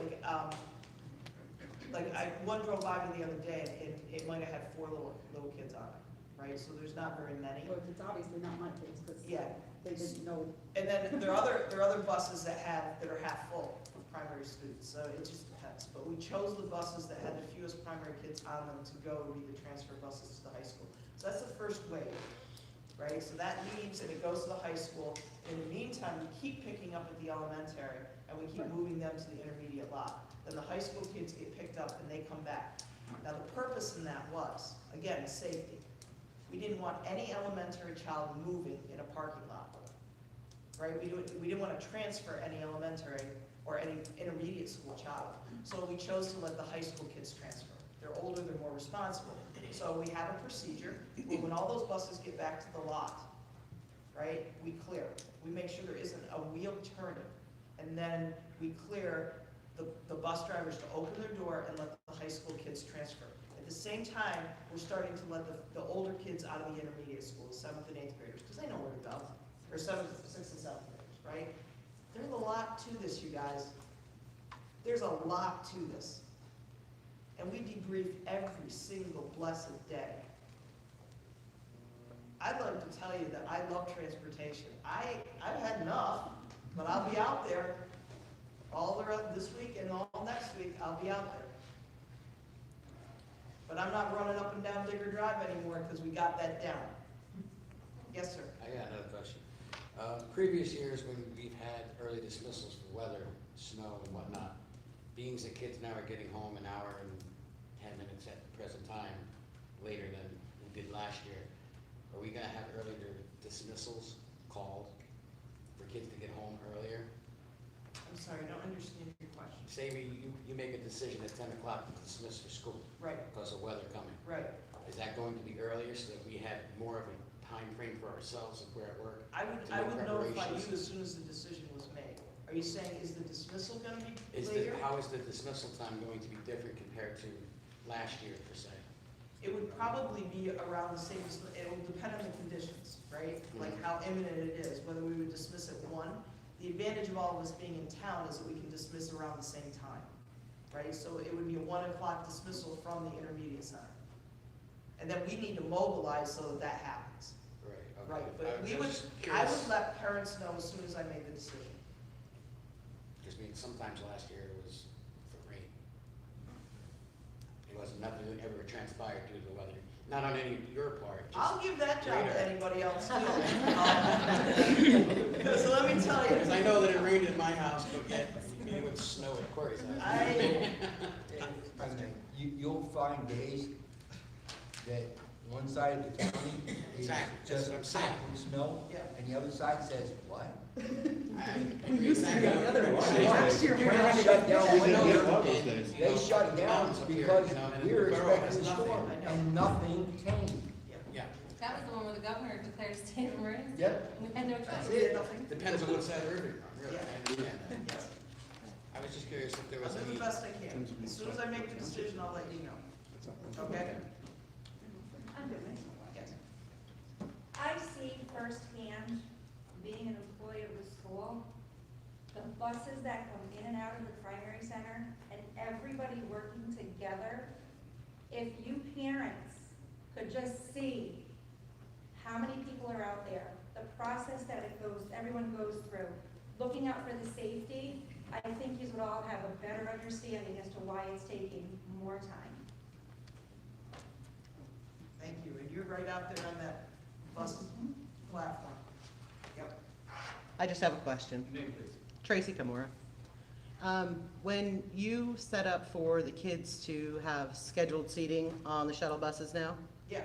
one drove by me the other day, and it might have had 4 little kids on it, right? So there's not very many. Well, it's obviously not my kids, because Yeah. they didn't know. And then there are other buses that are half full of primary students, so it just depends. But we chose the buses that had the fewest primary kids on them to go be the transfer buses to the high school. So that's the first wave, right? So that leaves and it goes to the high school. In the meantime, we keep picking up at the elementary and we keep moving them to the intermediate lot. Then the high school kids get picked up and they come back. Now the purpose in that was, again, safety. We didn't want any elementary child moving in a parking lot. Right? We didn't want to transfer any elementary or any intermediate school child. So we chose to let the high school kids transfer. They're older, they're more responsible. So we have a procedure where when all those buses get back to the lot, right, we clear. We make sure there isn't a wheel turning. And then we clear the bus drivers to open their door and let the high school kids transfer. At the same time, we're starting to let the older kids out of the intermediate school, the 7th and 8th graders, because they know where to go. Or 7th, 6th, and 7th graders, right? There's a lot to this, you guys. There's a lot to this. And we debrief every single blessed day. I'd like to tell you that I love transportation. I've had enough, but I'll be out there all the rest this week and all next week. I'll be out there. But I'm not running up and down Digger Drive anymore because we got that down. Yes, sir. I got another question. Previous years when we've had early dismissals for weather, snow and whatnot, being that kids now are getting home an hour and 10 minutes at the present time later than we did last year, are we gonna have earlier dismissals called for kids to get home earlier? I'm sorry, I don't understand your question. Say you make a decision at 10 o'clock to dismiss for school Right, because of weather coming. right. Is that going to be earlier so that we have more of a time frame for ourselves if we're at work? I would notify you as soon as the decision was made. Are you saying, is the dismissal gonna be later? How is the dismissal time going to be different compared to last year, per se? It would probably be around the same, it will depend on the conditions, right? Like how imminent it is, whether we would dismiss at 1. The advantage of all of us being in town is that we can dismiss around the same time, right? So it would be a 1 o'clock dismissal from the intermediate center. And then we need to mobilize so that that happens. Right. Okay. Right, but I I would let parents know as soon as I made the decision. Because sometimes last year it was for rain. It wasn't nothing that ever transpired due to the weather. Not on any of your part. just I'll give that job radar. to anybody else too. So let me tell you. Because I know that it rained in my house, but yet it would snow at Corey's house. You'll find days that one side of the county is Exactly, that's just what I'm saying. with snow, Yeah. and the other side says, what? Exactly. Last year, we shut down Whittier. They shut down because we were expecting a storm, and nothing came. Yeah, That was the one where the governor declared a state of emergency. Yep. We had no That's choice. it. depends on what side of the river you're on, really. Yeah. I understand that. Yes. I was just curious if there was I'll do any. the best I can. As soon as I make the decision, I'll let you know. Okay? Yes. I see firsthand, being an employee of the school, the buses that come in and out of the primary center and everybody working together. If you parents could just see how many people are out there, the process that everyone goes through, looking out for the safety, I think you would all have a better understanding as to why it's taking more time. Thank you. And you're right out there on that bus platform. Yep. I just have a question. Name, please. Tracy Kimura. When you set up for the kids to have scheduled seating on the shuttle buses now, Yeah,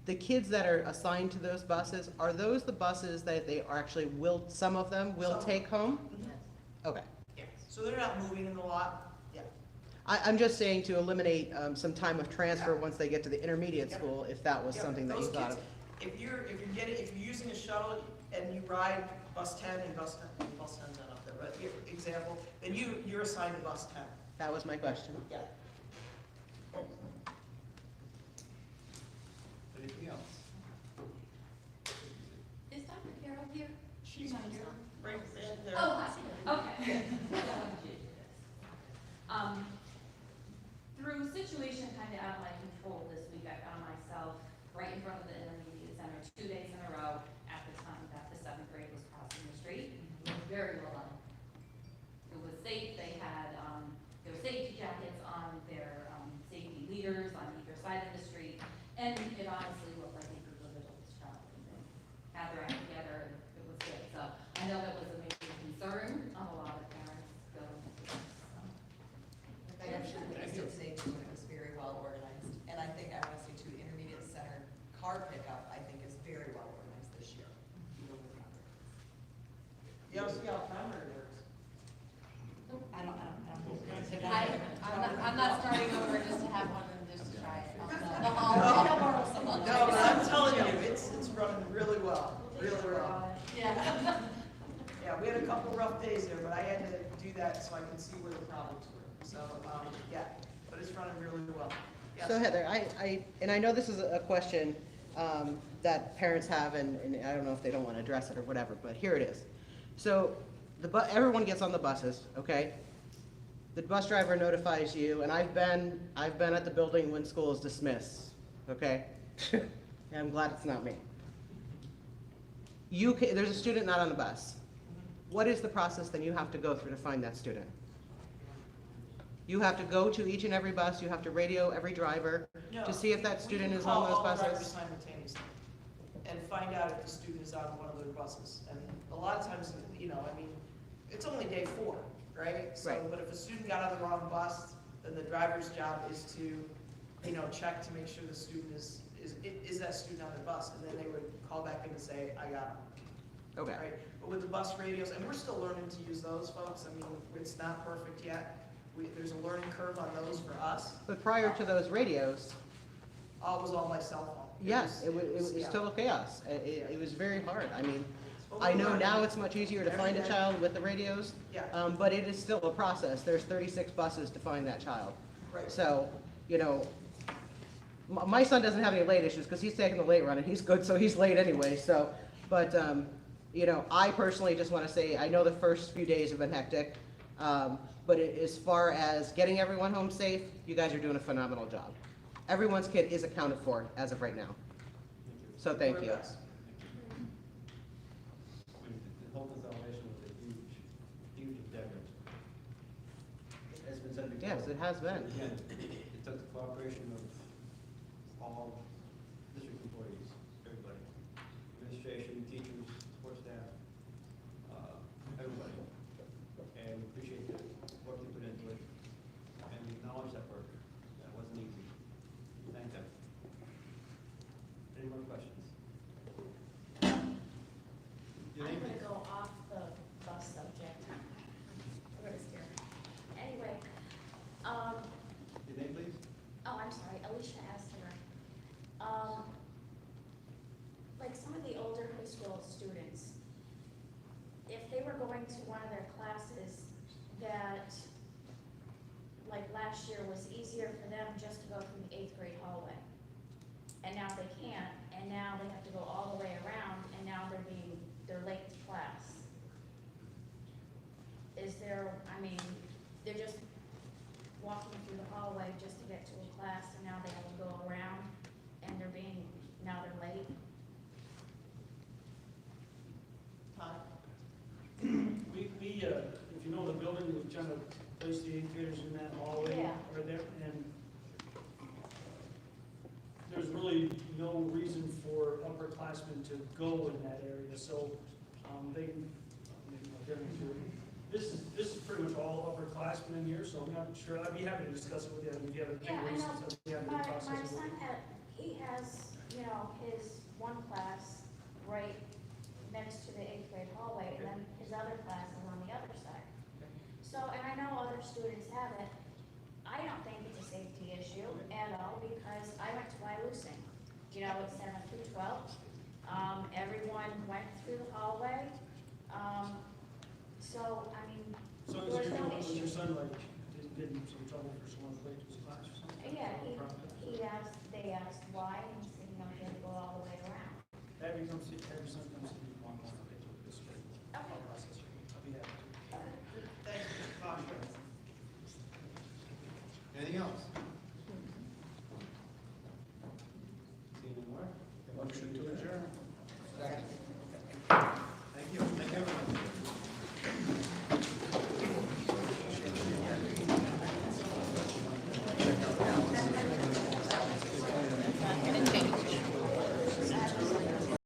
the kids that are assigned to those buses, are those the buses that they are actually will, some of them will Some. take home? Okay. yeah, so they're not moving in the lot, yeah. I'm just saying to eliminate some time of transfer once they get to the intermediate Yep. school, if that was Yep, something that you those thought kids, of. if you're using a shuttle and you ride bus 10 and bus 10's not up there, but example, then you're assigned to bus 10. That was my question. Yeah. Anything else? Is Dr. Carroll here? She's here, right there. Oh, okay. Through situation kind of out of my control this week, I found myself right in front of the intermediate center 2 days in a row at the time that the 7th grade was crossing the street. It was very well done. It was safe. They had their safety jackets on their safety leaders on either side of the street, and it honestly looked like a group of adults traveling. They had their act together, and it was good. So I know that was a major concern of a lot of parents going through this. I actually witnessed it today too, and it was very well organized. And I think I want to say too, the intermediate center car pickup, I think is very well organized this year. Yeah, see how primary works. I'm not starting over just to have one and just to try it. No, but I'm telling you, it's running really well, really well. Yeah. Yeah, we had a couple rough days there, but I had to do that so I could see where the problems were. So, yeah, but it's running really well. Yes. So Heather, I know this is a question that parents have, and I don't know if they don't want to address it or whatever, but here it is. So everyone gets on the buses, okay? The bus driver notifies you, and I've been at the building when school is dismissed, okay? And I'm glad it's not me. There's a student not on the bus. What is the process then you have to go through to find that student? You have to go to each and every bus, you have to radio every driver No, to see if that we student can is call on those all drivers buses? simultaneously and find out if the student is on one of their buses. And a lot of times, I mean, it's only day 4, right? So, Right. but if a student got on the wrong bus, then the driver's job is to, check to make sure the student is that student on the bus? And then they would call back in and say, I got him. Okay. Right? But with the bus radios, and we're still learning to use those, folks. I mean, it's not perfect yet. There's a learning curve on those for us. But prior to those radios, It was all my cell phone. yes, it was yeah. total chaos. It was very hard. I mean, But I we're know learning. now it's much easier to find a Every day. child with the radios, Yeah, but it is still a process. There's 36 buses to find that child. right. So, my son doesn't have any late issues because he's taking the late run and he's good, so he's late anyway, so. But, I personally just want to say, I know the first few days have been hectic, but as far as getting everyone home safe, you guys are doing a phenomenal job. Everyone's kid is accounted for as of right now, so thank you. We're best. The health and salvation was a huge endeavor. As been said before. Yes, it has been. Again, it took the cooperation of all district employees, everybody, administration, teachers, support staff, everybody. And we appreciate the work they put into it, and we acknowledge that work. That wasn't easy. Thank them. Any more questions? Your I'm name, gonna please? go off the bus subject. Anyway, Your name, please? oh, I'm sorry, Alicia Estimer. Like some of the older high school students, if they were going to one of their classes that, like last year, was easier for them just to go through the 8th grade hallway. And now they can't, and now they have to go all the way around, and now they're late to class. They're just walking through the hallway just to get to a class, and now they have to go around, and now they're late. If you know the building, we're trying to place the 8th graders in that hallway Yeah. right there, and there's really no reason for upperclassmen to go in that area, so this is pretty much all upperclassmen in here, so I'm not sure, I'd be happy to discuss it with you, I mean, if you have a big Yeah, I reason, know, so we have a my good process. of son it. he has, you know, his one class right next to the 8th grade hallway, and then his other class is on the other side. So, and I know other students have it, I don't think it's a safety issue at all, because I went to Wyalusing, you know, it's 7 through 12. Everyone went through the hallway, so, I mean, So there was no was your issue. son like, didn't get in some trouble for someone late to his class or something? Yeah, he asked, they asked why, and he said, you know, he had to go all the way around. Every son comes to me one more, okay, this way. Okay. Process. I'll be happy to. Thank you, Mr. Foster. Anything else? See any more? Motion to adjourn. Second.